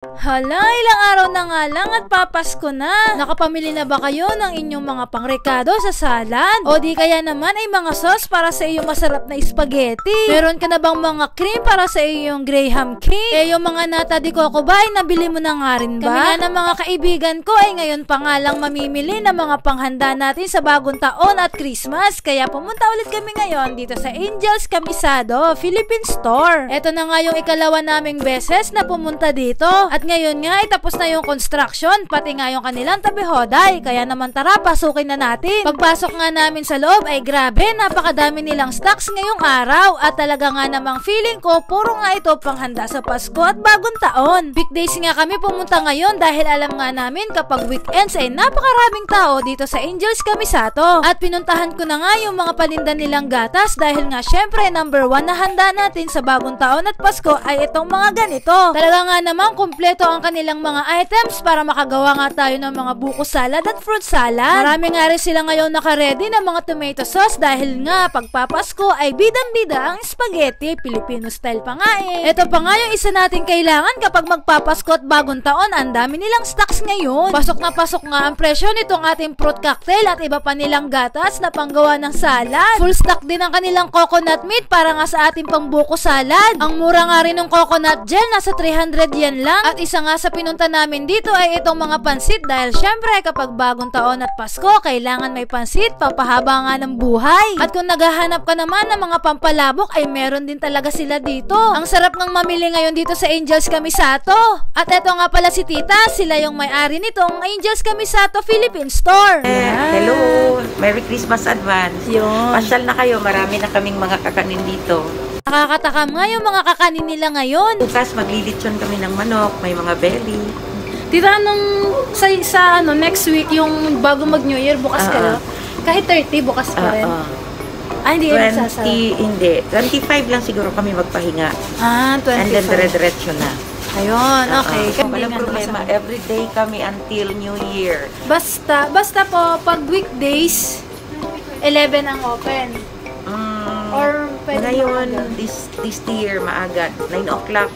Hala, ilang araw na nga lang at papasko na. Nakapamili na ba kayo ng inyong mga pangrekado sa salad? O di kaya naman ay mga sauce para sa iyong masarap na spaghetti? Meron ka na bang mga cream para sa iyong graham cake? Eh yung mga nata di coco ba ay nabili mo na nga rin ba? Kami nga ng mga kaibigan ko ay ngayon pa nga lang mamimili ng mga panghanda natin sa bagong taon at Christmas. Kaya pumunta ulit kami ngayon dito sa Angel's Camisado Philippine Store. Ito na nga yung ikalawa naming beses na pumunta dito. At ngayon nga ay tapos na yung construction, pati nga yung kanilang tabi-hoday. Kaya naman tara, pasukin na natin. Pagpasok nga namin sa loob ay grabe, napakadami nilang stocks ngayong araw. At talaga nga namang feeling ko, puro nga ito panghanda sa Pasko at bagong taon. Weekdays nga kami pumunta ngayon dahil alam nga namin kapag weekends ay napakaraming tao dito sa Angel's Camisado. At pinuntahan ko na nga yung mga paninda nilang gatas dahil nga syempre number 1 na handa natin sa bagong taon at Pasko ay itong mga ganito. Talaga nga namang kumpleto ang kanilang mga items para makagawa nga tayo ng mga buko salad at fruit salad. Marami nga rin sila ngayon naka-ready ng mga tomato sauce dahil nga pagpapasko ay bidang-bida ang spaghetti, Filipino style pa nga eh. Ito pa nga yung isa nating kailangan kapag magpapasko at bagong taon, ang dami nilang stocks ngayon. Pasok na pasok nga ang presyo nitong ating fruit cocktail at iba pa nilang gatas na panggawa ng salad. Full stock din ang kanilang coconut meat para nga sa ating pangbuko salad. Ang mura nga rin ng coconut gel, nasa 300 yen lang. At isa nga sa pinunta namin dito ay itong mga pansit dahil syempre kapag bagong taon at Pasko, kailangan may pansit, papahaba nga ng buhay. At kung naghahanap ka naman ng mga pampalabok ay meron din talaga sila dito. Ang sarap ng mamili ngayon dito sa Angel's Camisado. At eto nga pala si Tita, sila yung may-ari nitong Angel's Camisado Philippine Store. Hello! Merry Christmas advance. Yun. Pasyal na kayo, marami na kaming mga kakanin dito. Nakakatakam nga yung mga kakanin nila ngayon. Bukas maglilitsyon kami ng manok, may mga belly. Tita, nung sa next week, yung bago mag-New Year, bukas ka na? Kahit 30, bukas pa rin? Hindi 20, hindi. 25 lang siguro kami magpahinga. 25. And then dire-diretso na. Ayun, okay. Walang problema. Everyday kami until New Year. Basta po, pag weekdays, 11 ang open. Or pwede ngayon, this year, maaga, 9 o'clock.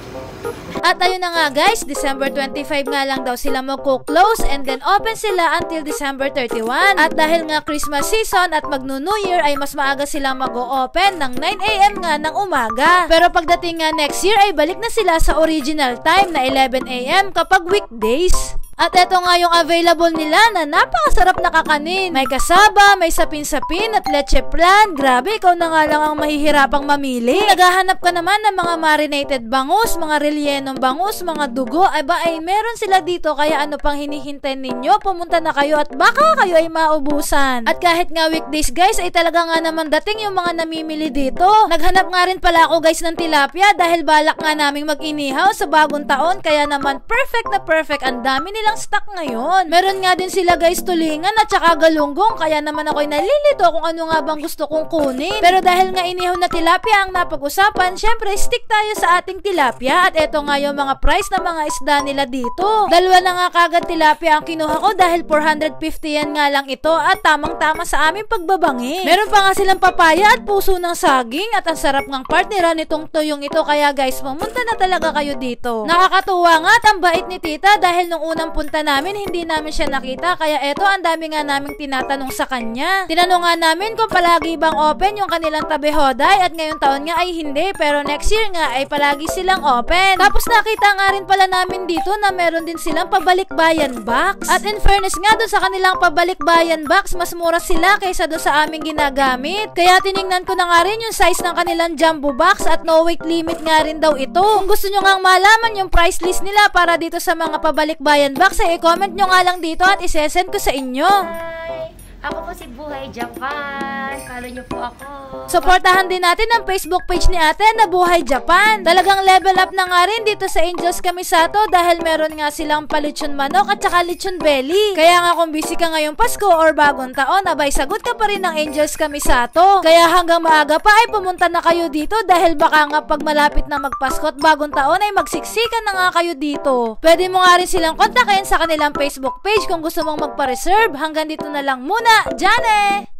At ayun na nga guys, December 25 nga lang daw sila magko-close and then open sila until December 31. At dahil nga Christmas season at magno-New Year ay mas maaga silang mag-o-open ng 9 AM nga ng umaga. Pero pagdating nga next year ay balik na sila sa original time na 11 AM kapag weekdays. At eto nga yung available nila na napakasarap na kakanin. May kasaba, may sapin-sapin at leche plan. Grabe, ikaw na nga lang ang mahihirapang mamili. Naghahanap ka naman ng mga marinated bangus, mga rellenong bangus, mga dugo. Aba ay meron sila dito kaya ano pang hinihintay ninyo? Pumunta na kayo at baka kayo ay maubusan. At kahit nga weekdays guys ay talaga nga naman dating yung mga namimili dito. Naghanap nga rin pala ako guys ng tilapia dahil balak nga naming mag-inihaw sa bagong taon. Kaya naman perfect na perfect. Ang dami lang stock ngayon. Meron nga din sila guys tulingan at saka galunggong kaya naman ako'y nalilito kung ano nga bang gusto kong kunin. Pero dahil nga inihaw na tilapia ang napag-usapan, syempre stick tayo sa ating tilapia at eto nga yung mga price ng mga isda nila dito. Dalawa na nga kagad tilapia ang kinuha ko dahil 450 yan nga lang ito at tamang-tama sa aming pagbabangi. Meron pa nga silang papaya at puso ng saging at ang sarap ngang partnera nitong tuyong ito kaya guys, pumunta na talaga kayo dito. Nakakatuwa nga at ang bait ni Tita dahil nung unang punta namin, hindi namin siya nakita. Kaya eto, ang dami nga naming tinatanong sa kanya. Tinanong nga namin kung palagi bang open yung kanilang tabi-hoday at ngayong taon nga ay hindi. Pero next year nga ay palagi silang open. Tapos nakita nga rin pala namin dito na meron din silang pabalikbayan box. At in fairness nga dun sa kanilang pabalikbayan box, mas mura sila kaysa dun sa aming ginagamit. Kaya tiningnan ko na nga rin yung size ng kanilang jumbo box at no weight limit nga rin daw ito. Kung gusto nyo nga malaman yung price list nila para dito sa mga pabalikbayan box ay i-comment nyo nga lang dito at isesend ko sa inyo. Hi! Ako po si Buhay Japan. Follow nyo po ako. Suportahan din natin ang Facebook page ni ate na Buhay Japan. Talagang level up na nga rin dito sa Angel's Camisado dahil meron nga silang palitsyon manok at saka litsyon belly. Kaya nga kung busy ka ngayong Pasko or bagong taon, abay sagot ka pa rin ng Angel's Camisado. Kaya hanggang maaga pa ay pumunta na kayo dito dahil baka nga pag malapit na magpasko at bagong taon ay magsiksikan na nga kayo dito. Pwede mo nga rin silang kontakin sa kanilang Facebook page kung gusto mong magpa-reserve. Hanggang dito na lang muna. Jane!